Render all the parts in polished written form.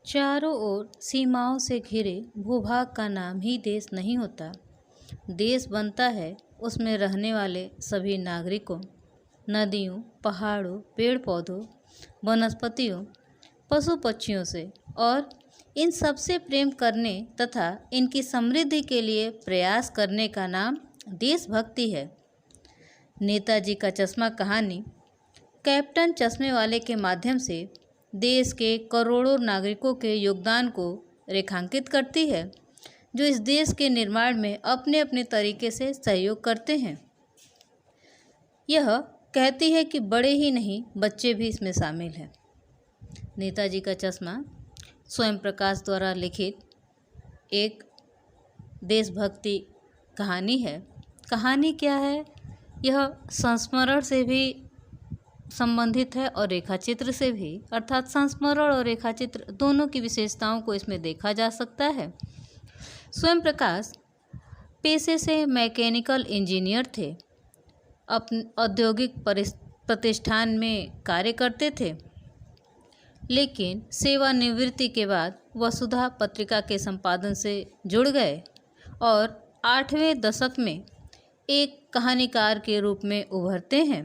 चारों ओर सीमाओं से घिरे भूभाग का नाम ही देश नहीं होता। देश बनता है उसमें रहने वाले सभी नागरिकों, नदियों, पहाड़ों, पेड़ पौधों, वनस्पतियों, पशु पक्षियों से और इन सबसे प्रेम करने तथा इनकी समृद्धि के लिए प्रयास करने का नाम देशभक्ति है। नेताजी का चश्मा कहानी कैप्टन चश्मे वाले के माध्यम से देश के करोड़ों नागरिकों के योगदान को रेखांकित करती है, जो इस देश के निर्माण में अपने अपने तरीके से सहयोग करते हैं। यह कहती है कि बड़े ही नहीं, बच्चे भी इसमें शामिल हैं। नेताजी का चश्मा स्वयं प्रकाश द्वारा लिखित एक देशभक्ति कहानी है। कहानी क्या है? यह संस्मरण से भी संबंधित है और रेखाचित्र से भी, अर्थात संस्मरण और रेखाचित्र दोनों की विशेषताओं को इसमें देखा जा सकता है। स्वयं प्रकाश पेशे से मैकेनिकल इंजीनियर थे। अपने औद्योगिक प्रतिष्ठान में कार्य करते थे, लेकिन सेवानिवृत्ति के बाद वसुधा पत्रिका के संपादन से जुड़ गए और 8वें दशक में एक कहानीकार के रूप में उभरते हैं।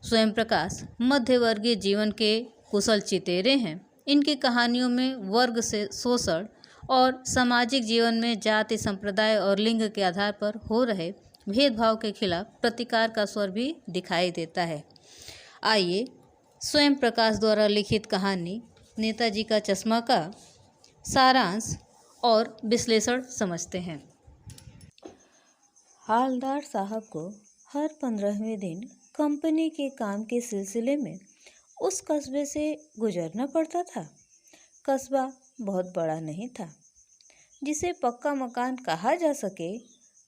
स्वयं प्रकाश मध्यवर्गीय जीवन के कुशल चितेरे हैं। इनकी कहानियों में वर्ग से शोषण और सामाजिक जीवन में जाति, संप्रदाय और लिंग के आधार पर हो रहे भेदभाव के खिलाफ प्रतिकार का स्वर भी दिखाई देता है। आइए स्वयं प्रकाश द्वारा लिखित कहानी नेताजी का चश्मा का सारांश और विश्लेषण समझते हैं। हालदार साहब को हर 15वें दिन कंपनी के काम के सिलसिले में उस कस्बे से गुजरना पड़ता था। कस्बा बहुत बड़ा नहीं था जिसे पक्का मकान कहा जा सके,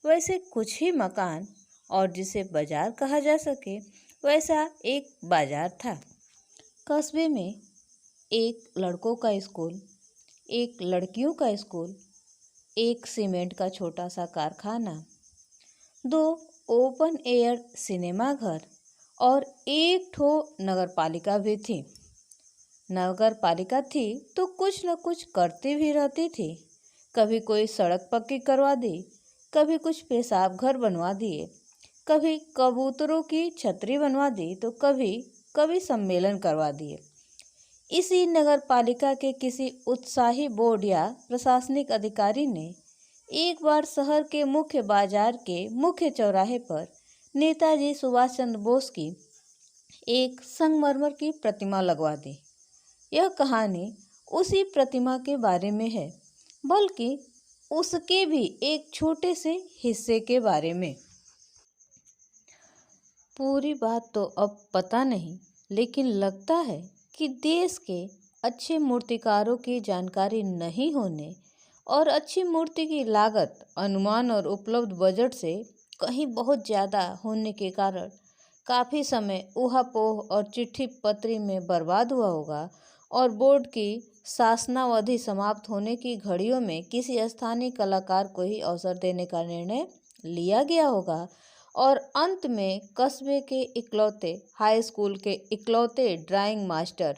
वैसे कुछ ही मकान, और जिसे बाजार कहा जा सके वैसा एक बाजार था। कस्बे में एक लड़कों का स्कूल, एक लड़कियों का स्कूल, एक सीमेंट का छोटा सा कारखाना, 2 ओपन एयर सिनेमा घर और एक ठो नगर पालिका भी थी। नगर पालिका थी तो कुछ न कुछ करती भी रहती थी। कभी कोई सड़क पक्की करवा दी, कभी कुछ पेशाब घर बनवा दिए, कभी कबूतरों की छतरी बनवा दी, तो कभी सम्मेलन करवा दिए। इसी नगर पालिका के किसी उत्साही बोर्ड या प्रशासनिक अधिकारी ने एक बार शहर के मुख्य बाजार के मुख्य चौराहे पर नेताजी सुभाष चंद्र बोस की एक संगमरमर की प्रतिमा लगवा दी। यह कहानी उसी प्रतिमा के बारे में है, बल्कि उसके भी एक छोटे से हिस्से के बारे में। पूरी बात तो अब पता नहीं, लेकिन लगता है कि देश के अच्छे मूर्तिकारों की जानकारी नहीं होने और अच्छी मूर्ति की लागत, अनुमान और उपलब्ध बजट से कहीं बहुत ज़्यादा होने के कारण काफ़ी समय ऊहापोह और चिट्ठी पत्री में बर्बाद हुआ होगा और बोर्ड की शासनावधि समाप्त होने की घड़ियों में किसी स्थानीय कलाकार को ही अवसर देने का निर्णय लिया गया होगा और अंत में कस्बे के इकलौते हाई स्कूल के इकलौते ड्राइंग मास्टर,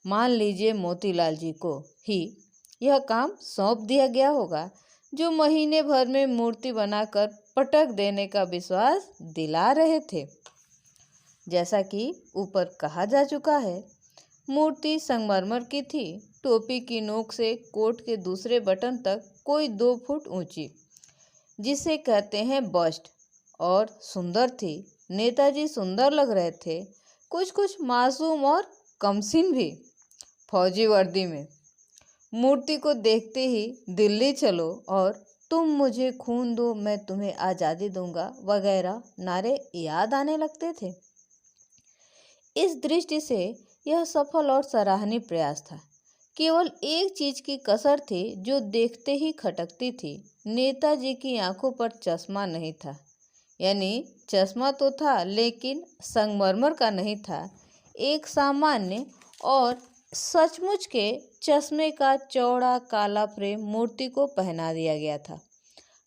मान लीजिए मोतीलाल जी को ही यह काम सौंप दिया गया होगा, जो महीने भर में मूर्ति बनाकर पटक देने का विश्वास दिला रहे थे। जैसा कि ऊपर कहा जा चुका है, मूर्ति संगमरमर की थी। टोपी की नोक से कोट के दूसरे बटन तक कोई 2 फुट ऊंची, जिसे कहते हैं बस्ट, और सुंदर थी। नेताजी सुंदर लग रहे थे, कुछ मासूम और कमसीन भी, फौजी वर्दी में। मूर्ति को देखते ही दिल्ली चलो और तुम मुझे खून दो मैं तुम्हें आज़ादी दूंगा वगैरह नारे याद आने लगते थे। इस दृष्टि से यह सफल और सराहनीय प्रयास था। केवल एक चीज की कसर थी जो देखते ही खटकती थी। नेताजी की आंखों पर चश्मा नहीं था, यानी चश्मा तो था लेकिन संगमरमर का नहीं था। एक सामान्य और सचमुच के चश्मे का चौड़ा काला फ्रेम मूर्ति को पहना दिया गया था।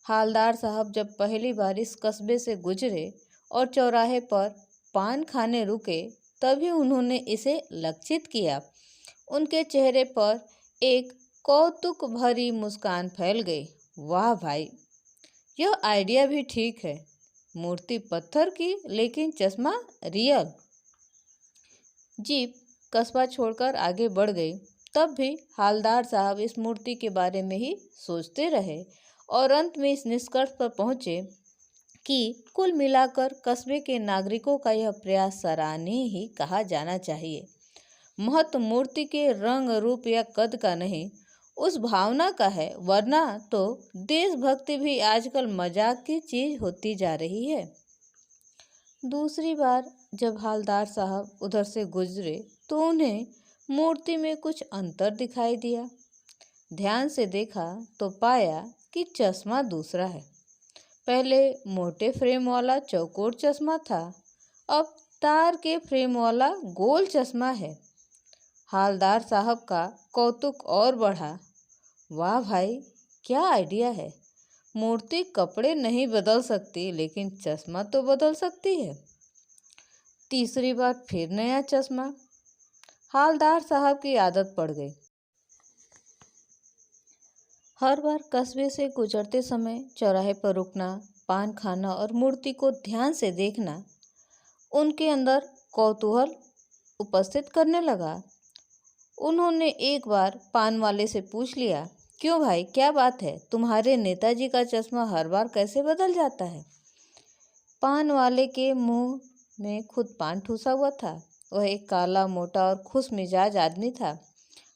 हालदार साहब जब पहली बार इस कस्बे से गुजरे और चौराहे पर पान खाने रुके, तभी उन्होंने इसे लक्षित किया। उनके चेहरे पर एक कौतुक भरी मुस्कान फैल गई। वाह भाई, यह आइडिया भी ठीक है। मूर्ति पत्थर की लेकिन चश्मा रियल। जीप कस्बा छोड़कर आगे बढ़ गई। तब भी हालदार साहब इस मूर्ति के बारे में ही सोचते रहे और अंत में इस निष्कर्ष पर पहुंचे कि कुल मिलाकर कस्बे के नागरिकों का यह प्रयास सराहनीय ही कहा जाना चाहिए। महत्व मूर्ति के रंग रूप या कद का नहीं, उस भावना का है, वरना तो देशभक्ति भी आजकल मजाक की चीज होती जा रही है। दूसरी बार जब हालदार साहब उधर से गुजरे तो उन्हें मूर्ति में कुछ अंतर दिखाई दिया। ध्यान से देखा तो पाया कि चश्मा दूसरा है। पहले मोटे फ्रेम वाला चौकोर चश्मा था, अब तार के फ्रेम वाला गोल चश्मा है। हालदार साहब का कौतुक और बढ़ा। वाह भाई, क्या आइडिया है। मूर्ति कपड़े नहीं बदल सकती लेकिन चश्मा तो बदल सकती है। तीसरी बार फिर नया चश्मा। हालदार साहब की आदत पड़ गई। हर बार कस्बे से गुजरते समय चौराहे पर रुकना, पान खाना और मूर्ति को ध्यान से देखना उनके अंदर कौतूहल उपस्थित करने लगा। उन्होंने एक बार पान वाले से पूछ लिया, क्यों भाई, क्या बात है, तुम्हारे नेताजी का चश्मा हर बार कैसे बदल जाता है? पान वाले के मुंह में खुद पान ठूसा हुआ था। वह एक काला, मोटा और खुश मिजाज आदमी था।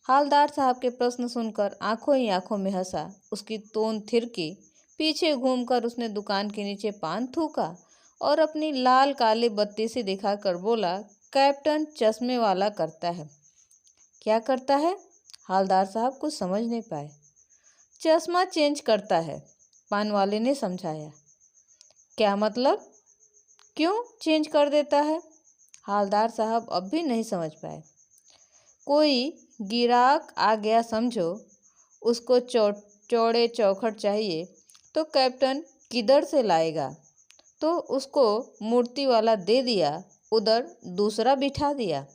हालदार साहब के प्रश्न सुनकर आंखों ही आंखों में हंसा। उसकी तोंद थिरकी। पीछे घूमकर उसने दुकान के नीचे पान थूका और अपनी लाल काले बत्ती से दिखाकर बोला, कैप्टन चश्मे वाला करता है। क्या करता है? हालदार साहब कुछ समझ नहीं पाए। चश्मा चेंज करता है, पान वाले ने समझाया। क्या मतलब? क्यों चेंज कर देता है? हालदार साहब अब भी नहीं समझ पाए। कोई गिराक आ गया समझो, उसको चौड़े चौखट चाहिए तो कैप्टन किधर से लाएगा? तो उसको मूर्ति वाला दे दिया, उधर दूसरा बिठा दिया।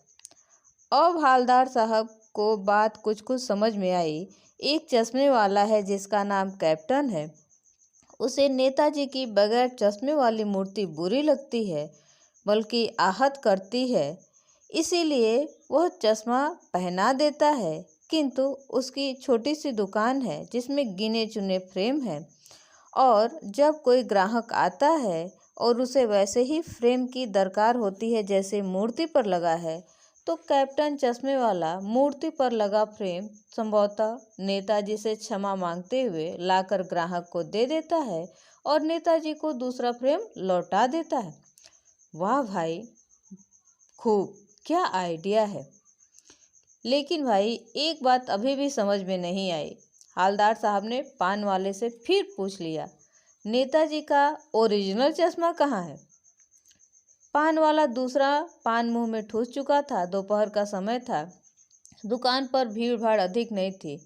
अब हालदार साहब को बात कुछ कुछ समझ में आई। एक चश्मे वाला है जिसका नाम कैप्टन है। उसे नेताजी की बगैर चश्मे वाली मूर्ति बुरी लगती है, बल्कि आहत करती है। इसीलिए वह चश्मा पहना देता है। किंतु उसकी छोटी सी दुकान है जिसमें गिने चुने फ्रेम है, और जब कोई ग्राहक आता है और उसे वैसे ही फ्रेम की दरकार होती है जैसे मूर्ति पर लगा है, तो कैप्टन चश्मे वाला मूर्ति पर लगा फ्रेम संभवतः नेताजी से क्षमा मांगते हुए लाकर ग्राहक को दे देता है और नेताजी को दूसरा फ्रेम लौटा देता है। वाह भाई, खूब, क्या आइडिया है। लेकिन भाई, एक बात अभी भी समझ में नहीं आई। हालदार साहब ने पान वाले से फिर पूछ लिया, नेताजी का ओरिजिनल चश्मा कहाँ है? पान वाला दूसरा पान मुंह में ठूस चुका था। दोपहर का समय था, दुकान पर भीड़ भाड़ अधिक नहीं थी।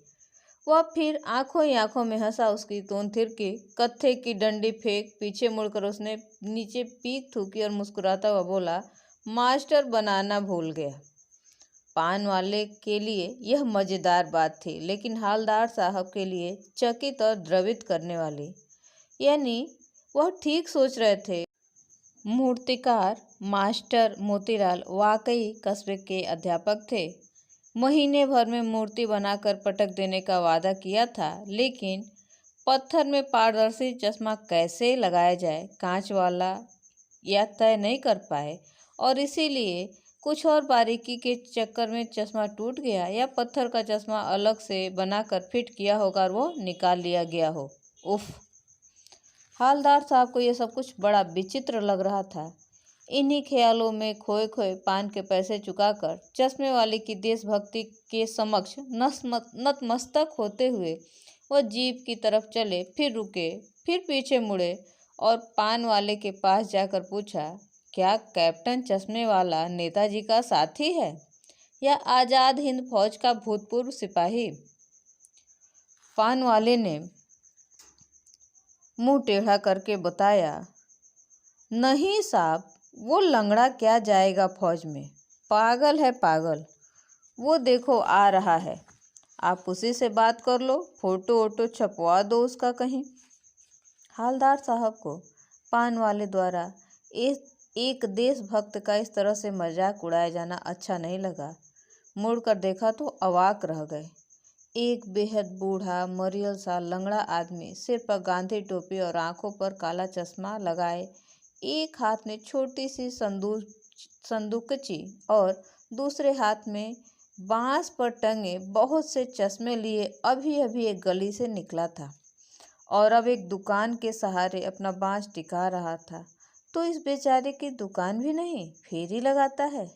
वह फिर आंखों ही आंखों में हंसा। उसकी तोंद थिरकी। कत्थे की डंडी फेंक पीछे मुड़कर उसने नीचे पीक थूकी और मुस्कुराता हुआ बोला, मास्टर बनाना भूल गया। पान वाले के लिए यह मज़ेदार बात थी, लेकिन हालदार साहब के लिए चकित और द्रवित करने वाली। यानी वह ठीक सोच रहे थे। मूर्तिकार मास्टर मोतीलाल वाकई कस्बे के अध्यापक थे। महीने भर में मूर्ति बनाकर पटक देने का वादा किया था, लेकिन पत्थर में पारदर्शी चश्मा कैसे लगाया जाए, कांच वाला, या तय नहीं कर पाए, और इसीलिए कुछ और बारीकी के चक्कर में चश्मा टूट गया, या पत्थर का चश्मा अलग से बनाकर फिट किया होगा और वो निकाल लिया गया हो। उफ! हालदार साहब को यह सब कुछ बड़ा विचित्र लग रहा था। इन्हीं ख्यालों में खोए खोए पान के पैसे चुकाकर चश्मे वाले की देशभक्ति के समक्ष नतमस्तक होते हुए वह जीप की तरफ चले। फिर रुके, फिर पीछे मुड़े और पान वाले के पास जाकर पूछा, क्या कैप्टन चश्मे वाला नेताजी का साथी है या आज़ाद हिंद फौज का भूतपूर्व सिपाही? पान वाले ने मुंह टेढ़ा करके बताया, नहीं साहब, वो लंगड़ा क्या जाएगा फौज में, पागल है पागल। वो देखो आ रहा है, आप उसी से बात कर लो, फोटो वोटो छपवा दो उसका कहीं। हालदार साहब को पान वाले द्वारा एक देशभक्त का इस तरह से मजाक उड़ाया जाना अच्छा नहीं लगा। मुड़कर देखा तो अवाक रह गए। एक बेहद बूढ़ा मरियल सा लंगड़ा आदमी, सिर पर गांधी टोपी और आंखों पर काला चश्मा लगाए, एक हाथ में छोटी सी संदूकची और दूसरे हाथ में बांस पर टंगे बहुत से चश्मे लिए अभी अभी एक गली से निकला था और अब एक दुकान के सहारे अपना बांस टिका रहा था। तो इस बेचारे की दुकान भी नहीं, फेरी लगाता है।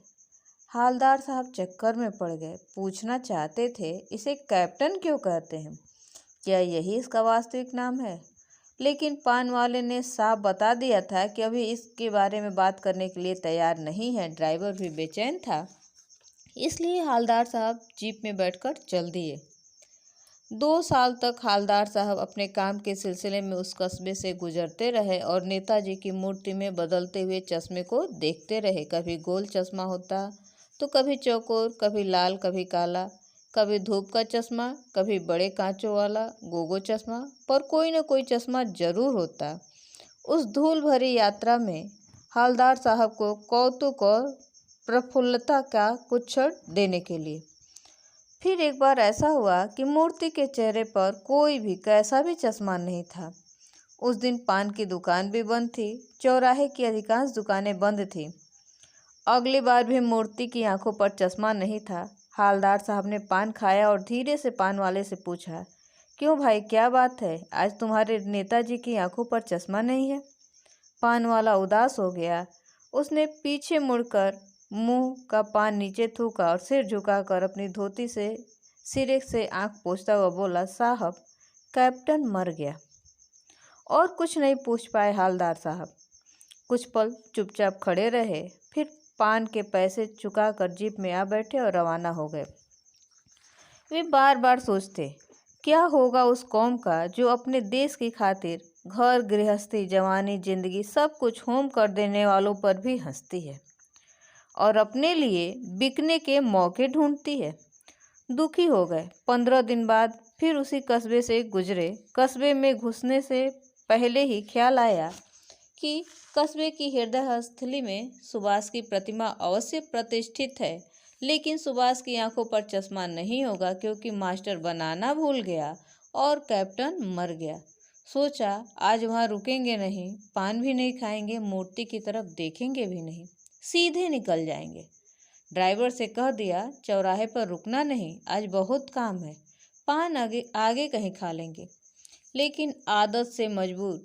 हालदार साहब चक्कर में पड़ गए। पूछना चाहते थे इसे कैप्टन क्यों कहते हैं, क्या यही इसका वास्तविक नाम है? लेकिन पान वाले ने साफ बता दिया था कि अभी इसके बारे में बात करने के लिए तैयार नहीं है। ड्राइवर भी बेचैन था, इसलिए हालदार साहब जीप में बैठकर चल दिए। 2 साल तक हालदार साहब अपने काम के सिलसिले में उस कस्बे से गुजरते रहे और नेताजी की मूर्ति में बदलते हुए चश्मे को देखते रहे। कभी गोल चश्मा होता तो कभी चौकोर, कभी लाल, कभी काला, कभी धूप का चश्मा, कभी बड़े कांचों वाला गोगो चश्मा, पर कोई न कोई चश्मा जरूर होता। उस धूल भरी यात्रा में हालदार साहब को कौतुक और प्रफुल्लता का कुछ क्षण देने के लिए। फिर एक बार ऐसा हुआ कि मूर्ति के चेहरे पर कोई भी कैसा भी चश्मा नहीं था। उस दिन पान की दुकान भी बंद थी, चौराहे की अधिकांश दुकानें बंद थीं। अगली बार भी मूर्ति की आंखों पर चश्मा नहीं था। हालदार साहब ने पान खाया और धीरे से पान वाले से पूछा, क्यों भाई, क्या बात है, आज तुम्हारे नेताजी की आंखों पर चश्मा नहीं है? पान वाला उदास हो गया। उसने पीछे मुड़कर मुंह का पान नीचे थूका और सिर झुकाकर अपनी धोती से सिरे से आंख पोंछता हुआ बोला, साहब, कैप्टन मर गया। और कुछ नहीं पूछ पाए हालदार साहब। कुछ पल चुपचाप खड़े रहे, फिर पान के पैसे चुकाकर जीप में आ बैठे और रवाना हो गए। वे बार बार सोचते, क्या होगा उस कौम का जो अपने देश की खातिर घर गृहस्थी, जवानी, जिंदगी सब कुछ होम कर देने वालों पर भी हंसती है और अपने लिए बिकने के मौके ढूंढती है। दुखी हो गए। 15 दिन बाद फिर उसी कस्बे से गुजरे। कस्बे में घुसने से पहले ही ख्याल आया कि कस्बे की हृदय स्थली में सुभाष की प्रतिमा अवश्य प्रतिष्ठित है, लेकिन सुभाष की आंखों पर चश्मा नहीं होगा क्योंकि मास्टर बनाना भूल गया और कैप्टन मर गया। सोचा आज वहां रुकेंगे नहीं, पान भी नहीं खाएंगे, मूर्ति की तरफ देखेंगे भी नहीं, सीधे निकल जाएंगे। ड्राइवर से कह दिया चौराहे पर रुकना नहीं, आज बहुत काम है, पान आगे आगे कहीं खा लेंगे। लेकिन आदत से मजबूर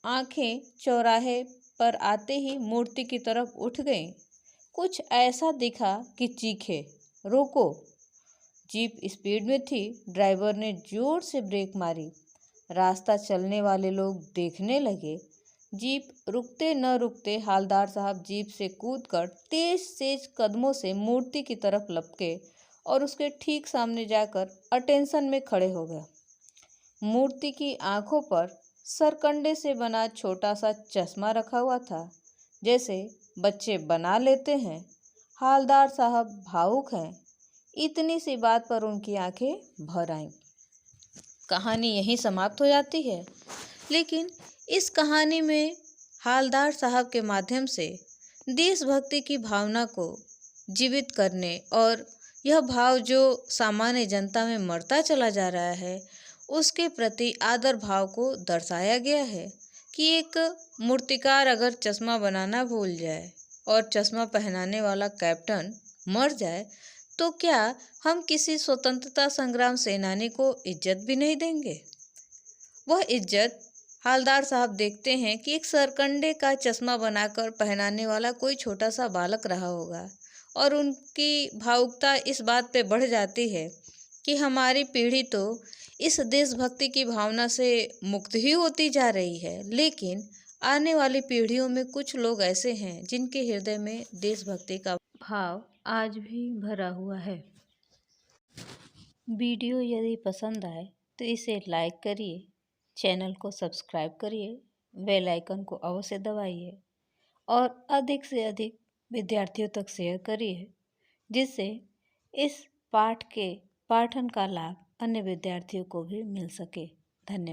आंखें चौराहे पर आते ही मूर्ति की तरफ उठ गईं। कुछ ऐसा दिखा कि चीखे, रोको। जीप स्पीड में थी। ड्राइवर ने जोर से ब्रेक मारी। रास्ता चलने वाले लोग देखने लगे। जीप रुकते न रुकते हालदार साहब जीप से कूदकर तेज तेज कदमों से मूर्ति की तरफ लपके और उसके ठीक सामने जाकर अटेंशन में खड़े हो गए। मूर्ति की आंखों पर सरकंडे से बना छोटा सा चश्मा रखा हुआ था, जैसे बच्चे बना लेते हैं। हालदार साहब भावुक हैं। इतनी सी बात पर उनकी आंखें भर आईं। कहानी यहीं समाप्त हो जाती है, लेकिन इस कहानी में हालदार साहब के माध्यम से देशभक्ति की भावना को जीवित करने और यह भाव जो सामान्य जनता में मरता चला जा रहा है, उसके प्रति आदर भाव को दर्शाया गया है कि एक मूर्तिकार अगर चश्मा बनाना भूल जाए और चश्मा पहनाने वाला कैप्टन मर जाए तो क्या हम किसी स्वतंत्रता संग्राम सेनानी को इज्जत भी नहीं देंगे? वह इज्जत हालदार साहब देखते हैं कि एक सरकंडे का चश्मा बनाकर पहनाने वाला कोई छोटा सा बालक रहा होगा और उनकी भावुकता इस बात पे बढ़ जाती है कि हमारी पीढ़ी तो इस देशभक्ति की भावना से मुक्त ही होती जा रही है, लेकिन आने वाली पीढ़ियों में कुछ लोग ऐसे हैं जिनके हृदय में देशभक्ति का भाव आज भी भरा हुआ है। वीडियो यदि पसंद आए तो इसे लाइक करिए, चैनल को सब्सक्राइब करिए, बेल आइकन को अवश्य दबाइए और अधिक से अधिक विद्यार्थियों तक शेयर करिए, जिससे इस पाठ के पाठन का लाभ अन्य विद्यार्थियों को भी मिल सके।